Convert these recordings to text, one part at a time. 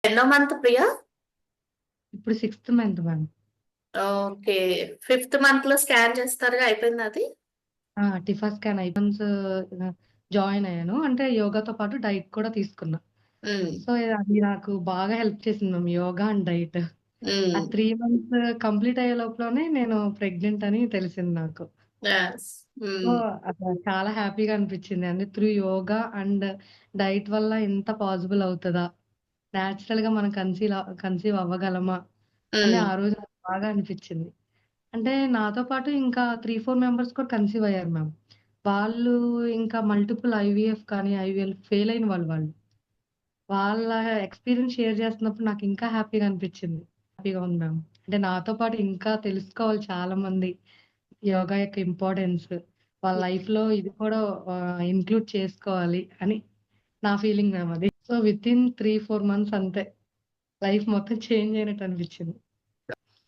ఎన్నో మంత్ ప్రియా? ఇప్పుడు sixth month ma'am. Okay. Fifth month లో స్కాన్ చేస్తారుగా, అయిపోయింది అది? టిఫా స్కాన్ మంత్స్ జాయిన్ అయ్యాను. అంటే యోగాతో పాటు డైట్ కూడా తీసుకున్నా. ఉమ్, సో అది నాకు బాగా హెల్ప్ చేసింది మ్యామ్, యోగా అండ్ డైట్. ఆ ఉమ్, 3 మంత్స్ కంప్లీట్ అయ్యే లోపలనే నేను ప్రెగ్నెంట్ అని తెలిసింది నాకు. yes, సో ఉమ్, అసలు చాలా హ్యాపీగా అనిపించింది. అంటే త్రూ యోగా అండ్ డైట్ వల్ల ఇంత పాసిబుల్ అవుతుందా, న్యాచురల్ గా మనం కన్సీవ్ అవ్వగలమా అని ఉమ్, ఆ రోజు నాకు బాగా అనిపించింది. అంటే నాతో పాటు ఇంకా 3-4 మెంబర్స్ కూడా కన్సీవ్ అయ్యారు మ్యామ్. వాళ్ళు ఇంకా మల్టిపుల్ ఐవీఎఫ్ కానీ ఐవీఎల్ ఫెయిల్ అయిన వాళ్ళు వాళ్ళ ఎక్స్పీరియన్స్ షేర్ చేస్తున్నప్పుడు నాకు ఇంకా హ్యాపీగా అనిపించింది. హ్యాపీగా ఉంది మ్యామ్. అంటే నాతో పాటు ఇంకా తెలుసుకోవాలి చాలా మంది యోగా యొక్క ఇంపార్టెన్స్, వాళ్ళ లైఫ్ లో ఇది కూడా ఇంక్లూడ్ చేసుకోవాలి అని నా ఫీలింగ్ మ్యామ్ అది. సో విత్ ఇన్ 3-4 మంత్స్ అంతే లైఫ్ మొత్తం చేంజ్ అయినట్టు అనిపించింది.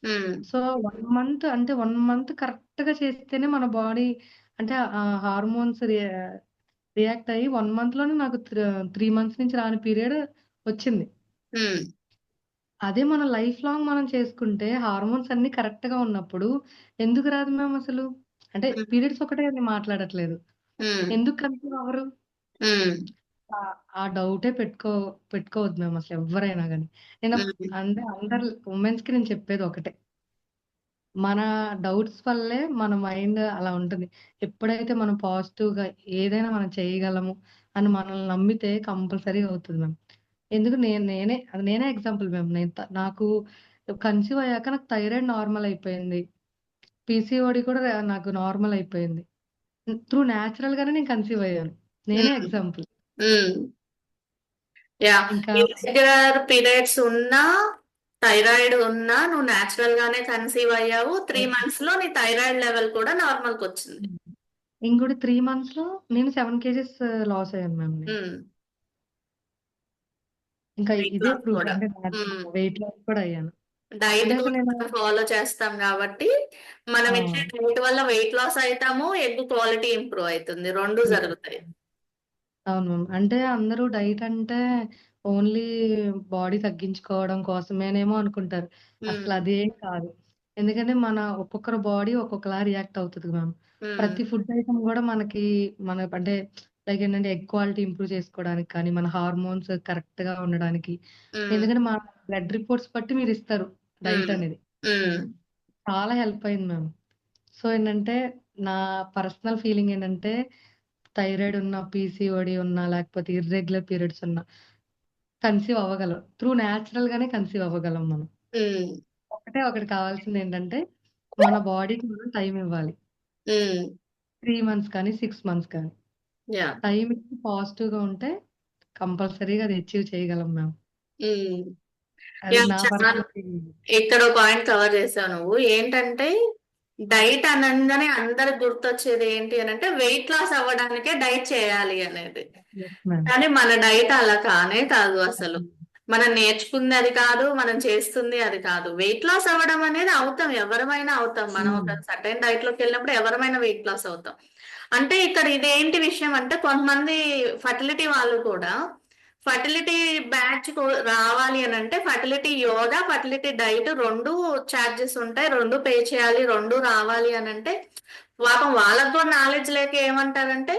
ఉమ్, సో 1 మంత్ అంటే 1 మంత్ కరెక్ట్ గా చేస్తేనే మన బాడీ అంటే ఆ హార్మోన్స్ రియాక్ట్ అయ్యి 1 మంత్ లోనే నాకు 3 మంత్స్ నుంచి రాని పీరియడ్ వచ్చింది. ఉమ్, అదే మన లైఫ్ లాంగ్ మనం చేసుకుంటే హార్మోన్స్ అన్ని కరెక్ట్ గా ఉన్నప్పుడు ఎందుకు రాదు మ్యామ్ అసలు? అంటే ఉమ్, పీరియడ్స్ ఒకటే నేను మాట్లాడట్లేదు. ఉమ్, ఎందుకు కన్సీవ్ అవ్వరు? ఉమ్, ఆ ఆ డౌటే పెట్టుకోవద్దు మ్యామ్ అసలు ఎవ్వరైనా గానీ. నేను ఉమ్, అంటే అందరు ఉమెన్స్ కి నేను చెప్పేది ఒకటే. మన డౌట్స్ వల్లే మన మైండ్ అలా ఉంటుంది. ఎప్పుడైతే మనం పాజిటివ్‌గా ఏదైనా మనం చేయగలము అని మనల్ని నమ్మితే కంపల్సరీగా అవుతది మ్యామ్. ఎందుకు నేనే ఎగ్జాంపుల్ మ్యామ్. నాకు కన్సీవ్ అయ్యాక నాకు థైరాయిడ్ నార్మల్ అయిపోయింది. పీసీఓడి కూడా నాకు నార్మల్ అయిపోయింది. త్రూ న్యాచురల్ గానే నేను కన్సీవ్ అయ్యాను. నేనే ఉమ్, ఎగ్జాంపుల్. ఉమ్. యా, ఇంకా ఇర్రెగ్యులర్ పీరియడ్స్ ఉన్నా, థైరాయిడ్ ఉన్నా, నువ్వు నాచురల్ గానే కన్సీవ్ అయ్యావు. 3 మంత్స్ లో నీ థైరాయిడ్ లెవెల్ కూడా నార్మల్ కి వచ్చింది. ఇంకోటి 3 మంత్స్‌లో నేను 7 కేజెస్ లాస్ అయ్యాను మ్యామ్ నేను. ఉమ్, ఇంకా వెయిట్ ఇదే లాస్ ప్రూఫ్ కూడా. అంటే ఉమ్. వెయిట్ లాస్ కూడా అయ్యాను. డైట్ అంటే అసలు కూడా నేను మనం ఫాలో చేస్తాం కాబట్టి మనం ఆ! ఇచ్చే డైట్ వల్ల వెయిట్ లాస్ అవుతాము, ఎగ్ క్వాలిటీ ఇంప్రూవ్ అవుతుంది, రెండు జరుగుతాయి. అవును మ్యామ్. అంటే అందరూ డైట్ అంటే ఓన్లీ బాడీ తగ్గించుకోవడం కోసమేనేమో అనుకుంటారు. అసలు ఉమ్, అదేం కాదు. ఎందుకంటే మన ఒక్కొక్కరి బాడీ ఒక్కొక్కలా రియాక్ట్ అవుతది మ్యామ్. ఉమ్, ప్రతి ఫుడ్ ఐటెమ్ గూడా మనకి అంటే లైక్ ఏంటంటే ఎగ్ క్వాలిటీ ఇంప్రూవ్ చేసుకోవడానికి కానీ, మన హార్మోన్స్ కరెక్ట్‌గా ఉండడానికి. ఉమ్, ఎందుకంటే మా బ్లడ్ రిపోర్ట్స్ బట్టి మీరిస్తారు డైట్ ఉమ్, అనేది. ఉమ్, చాలా హెల్ప్ అయింది మ్యామ్. సో ఏంటంటే నా పర్సనల్ ఫీలింగ్ ఏంటంటే థైరాయిడ్ ఉన్నా, పీసీఓడి ఉన్నా, లేకపోతే ఇర్రెగ్యులర్ పీరియడ్స్ ఉన్నా కన్సీవ్ అవ్వగలం. త్రూ న్యాచురల్ గానే కన్సీవ్ అవ్వగలం మనం. ఉమ్, ఒకటే ఒకటి కావాల్సింది ఏంటంటే మన బాడీకి మనం టైం ఇవ్వాలి. ఉమ్. 3 మంత్స్ కానీ, 6 మంత్స్ కానీ. యా. టైం ఇచ్చి పాజిటివ్‌గా ఉంటే కంపల్సరీగా అది అచీవ్ చేయగలం మ్యామ్. ఉమ్. అది యా, నా చాలా. Personal feeling. ఇక్కడ పాయింట్ కవర్ చేసావు నువ్వు. ఏంటంటే డైట్ అనగానే అందరికి గుర్తొచ్చేది ఏంటి అని అంటే వెయిట్ లాస్ అవ్వడానికే డైట్ చేయాలి అనేది. Yes ma'am. కానీ మన డైట్ అలా కానే కాదు అసలు. మనం నేర్చుకుంది అది కాదు, మనం చేస్తుంది అది కాదు. వెయిట్ లాస్ అవ్వడం అనేది అవుతాం, ఎవరమైనా అవుతాం. మనం హ్మ్. ఒక సర్టైన్ డైట్ లోకి వెళ్ళినప్పుడు ఎవరమైనా వెయిట్ లాస్ అవుతాం. అంటే ఇక్కడ ఇదేంటి విషయం అంటే కొంతమంది ఫర్టిలిటీ వాళ్ళు కూడా ఫర్టిలిటీ బ్యాచ్ రావాలి అని అంటే ఫర్టిలిటీ యోగా, ఫర్టిలిటీ డైట్ రెండు ఛార్జెస్ ఉంటాయి, రెండు పే చేయాలి, రెండు రావాలి అని అంటే పాపం వాళ్ళకు కూడా నాలెడ్జ్ లేక ఏమంటారంటే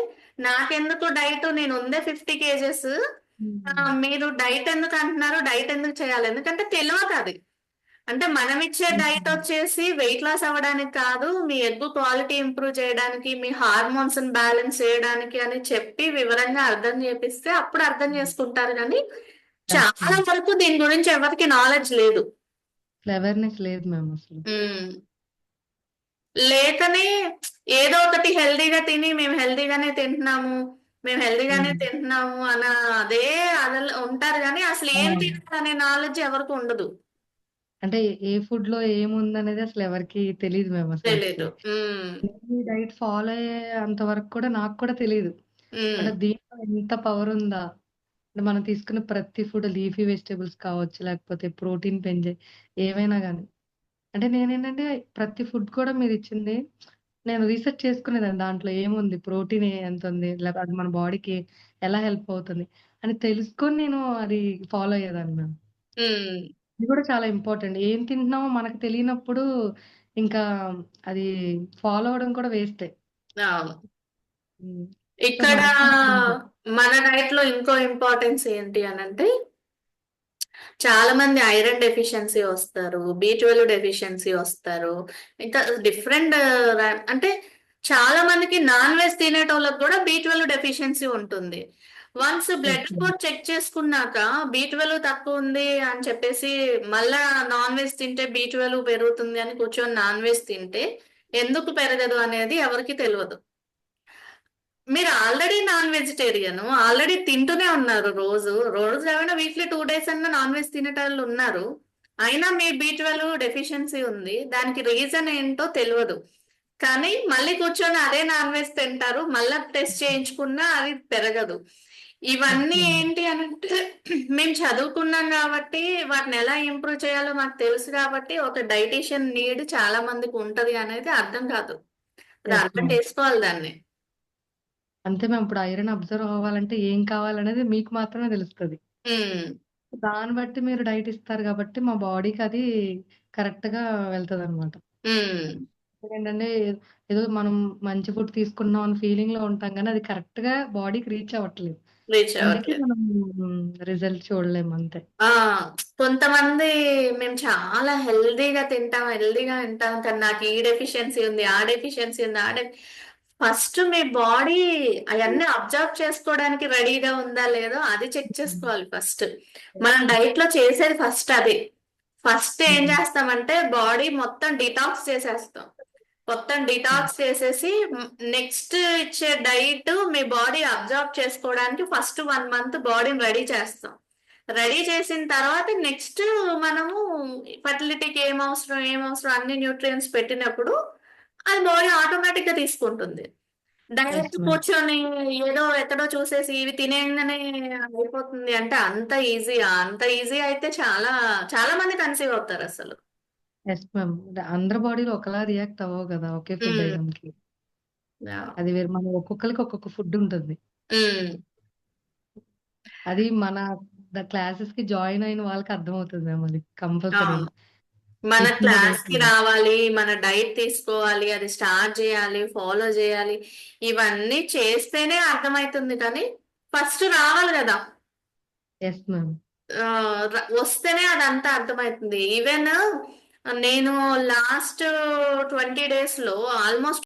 నాకెందుకు డైట్, నేను ఉందే 50 కేజెస్, హ్మ్. మీరు డైట్ ఎందుకు అంటున్నారు, డైట్ ఎందుకు చేయాలి, ఎందుకంటే తెలియక అది. అంటే మనం ఇచ్చే డైట్ హ్మ్. వచ్చేసి వెయిట్ లాస్ అవ్వడానికి కాదు, మీ ఎగ్ క్వాలిటీ ఇంప్రూవ్ చేయడానికి, మీ హార్మోన్స్ బ్యాలెన్స్ చేయడానికి అని చెప్పి వివరంగా అర్థం చేపిస్తే అప్పుడు అర్థం చేసుకుంటారు. కానీ కరెక్ట్ చాలా మ్యామ్. వరకు దీని గురించి ఎవరికి నాలెడ్జ్ లేదు. అసలు అవేర్‌నెస్ లేదు మ్యామ్ అసలు. ఉమ్. లేకనే ఏదో ఒకటి హెల్దీగా తిని మేము హెల్దీగానే తింటున్నాము, మేము హెల్దీగానే హ్మ్. తింటున్నాము అన్న అదే అదలు ఉంటారు. కానీ అసలు ఆ! ఏం తినాలనే నాలెడ్జ్ ఎవరికి ఉండదు. అంటే ఏ ఫుడ్‌లో ఏముందనేది అసలు ఎవరికీ తెలీదు మ్యామ్ అసలకి. తెలీదు. ఉమ్. ఈ డైట్ ఫాలో అయ్యే అంత వరకు కూడా నాకు కూడా తెలీదు. ఉమ్. అంటే దీంట్లో ఇంత పవర్ ఉందా? అంటే మనం తీసుకున్న ప్రతి ఫుడ్ లీఫీ వెజిటబుల్స్ కావచ్చు, లేకపోతే ప్రోటీన్ పెంచే ఏవైనా గాని. అంటే నేనేంటంటే ప్రతి ఫుడ్ కూడా మీరిచ్చింది నేను రీసెర్చ్ చేసుకునేదాన్ని. దాంట్లో ఏముంది? ప్రోటీన్ ఎంతుంది? లేకపోతే అది మన బాడీకి ఎలా హెల్ప్ అవుతుంది? అని తెలుసుకొని నేను అది ఫాలో అయ్యేదాన్ని మ్యామ్. హ్మ్. ఇది కూడా చాలా ఇంపార్టెంట్. ఏం తింటున్నామో మనకు తెలియనప్పుడు ఇంకా అది ఫాలో అవ్వడం కూడా వేస్టే. అవును. హ్మ్. సో, ఇక్కడ మాక్సిమం తింటాం. మన డైట్ లో ఇంకో ఇంపార్టెన్స్ ఏంటి అనంటే చాలా మంది ఐరన్ డెఫిషియన్సీ వస్తారు, B12 డెఫిషియన్సీ వస్తారు. ఇంకా డిఫరెంట్ అంటే చాలా మందికి నాన్ వెజ్ తినేటోళ్ళకి కూడా B12 డెఫిషియన్సీ ఉంటుంది. Once blood yes ma'am. Report check చేసుకున్నాక B12 తక్కువ ఉంది అని చెప్పేసి మళ్ళా నాన్ వెజ్ తింటే B12 పెరుగుతుంది అని కూర్చొని నాన్ వెజ్ తింటే ఎందుకు పెరగదు అనేది ఎవరికి తెలియదు. మీరు ఆల్రెడీ నాన్ వెజిటేరియన్, ఆల్రెడీ తింటూనే ఉన్నారు రోజు రోజు ఏమైనా వీక్లీ 2 డేస్ అన్నా నాన్ వెజ్ తినేటోళ్ళు ఉన్నారు. అయినా మీ B12 డెఫిషియన్సీ ఉంది. దానికి రీజన్ ఏంటో తెలియదు. కానీ మళ్ళీ కూర్చొని అదే నాన్ వెజ్ తింటారు. మళ్ళా టెస్ట్ చేయించుకున్నా అది పెరగదు. యెస్ ఇవన్నీ మ్యామ్. ఏంటి అనంటే మేము చదువుకున్నాం కాబట్టి వాటిని ఎలా ఇంప్రూవ్ చేయాలో మాకు తెలుసు కాబట్టి ఒక డైటీషియన్ నీడ్ చాలా మందికి ఉంటది అనేది అర్థం కాదు. అది యెస్ అర్థం మ్యామ్. చేసుకోవాలి దాన్ని. అంతే మ్యామ్. ఇప్పుడు ఐరన్ అబ్జర్వ్ అవ్వాలంటే ఏం కావాలనేది మీకు మాత్రమే తెలుస్తది. హ్మ్. దాన్ని బట్టి మీరు డైట్ ఇస్తారు గాబట్టి, మా బాడీకి అది కరెక్ట్‌గా వెళ్తదనమాట. హ్మ్. ఇప్పుడేంటంటే ఏదో మనం మంచి ఫుడ్ తీసుకున్నాం అన్న ఫీలింగ్‌లో ఉంటాం గానీ, అది కరెక్ట్‌గా బాడీకి రీచ్ అవ్వట్లేదు. రీచ్ అందుకే అవ్వట్లేదు. మనం రిజల్ట్ చూడలేము అంతే. ఆ! కొంతమంది మేము చాలా హెల్తీగా తింటాం. కానీ నాకు ఈ డెఫిషియన్సీ ఉంది, ఆ డెఫిషియన్సీ ఉంది, ఫస్ట్ మీ బాడీ అయన్నీ అబ్జర్వ్ చేసుకోవడానికి రెడీగా ఉందా లేదో అది చెక్ హ్మ్. చేసుకోవాలి ఫస్ట్. యెస్ మనం మ్యామ్. డైట్ లో చేసేది ఫస్ట్ అది. ఫస్ట్ ఏం హ్మ్. చేస్తామంటే బాడీ మొత్తం డిటాక్స్ చేసేస్తాం. మొత్తం హ్మ్. డిటాక్స్ చేసేసి నెక్స్ట్ ఇచ్చే డైట్ మీ బాడీ అబ్జర్వ్ చేసుకోవడానికి ఫస్ట్ 1 మంత్ బాడీని రెడీ చేస్తాం. రెడీ చేసిన తర్వాత నెక్స్ట్ మనము ఫర్టిలిటీకి ఏం అవసరం అన్ని న్యూట్రియంట్స్ పెట్టినప్పుడు అది బాడీ ఆటోమేటిక్ గా తీసుకుంటుంది. Yes direct ma'am. కూర్చొని ఏదో ఎక్కడో చూసేసి ఇవి తినేయంగానే అయిపోతుంది అంటే అంత ఈజీ అయితే చాలా చాలా మంది కన్సీవ్ అవుతారు అసలు. Yes ma'am. అందరి బాడీలు ఒకలా రియాక్ట్ అవ్వవు గదా! ఒకే ఫుడ్ ఉమ్, ఐటెమ్‌కి. yeah. అది వేరు. మనం ఒక్కొక్కళ్ళకి ఒక్కొక్క ఫుడ్ ఉంటుంది. ఉమ్. అది మన క్లాసెస్‌కి జాయిన్ అయిన వాళ్ళకి అర్థమవుతది మ్యామ్ అది అవును. కంపల్సరీగా. మన తీసుకున్న క్లాస్ డేట్ కి రావాలి, మన డైట్ తీసుకోవాలి, అది స్టార్ట్ చేయాలి, ఫాలో చేయాలి. ఇవన్నీ చేస్తేనే అర్థమవుతుంది కానీ ఫస్ట్ రావాలి కదా. Yes ma'am. వస్తేనే అదంతా అర్థమవుతుంది. ఈవెన్ నేను లాస్ట్ 20 డేస్ లో ఆల్మోస్ట్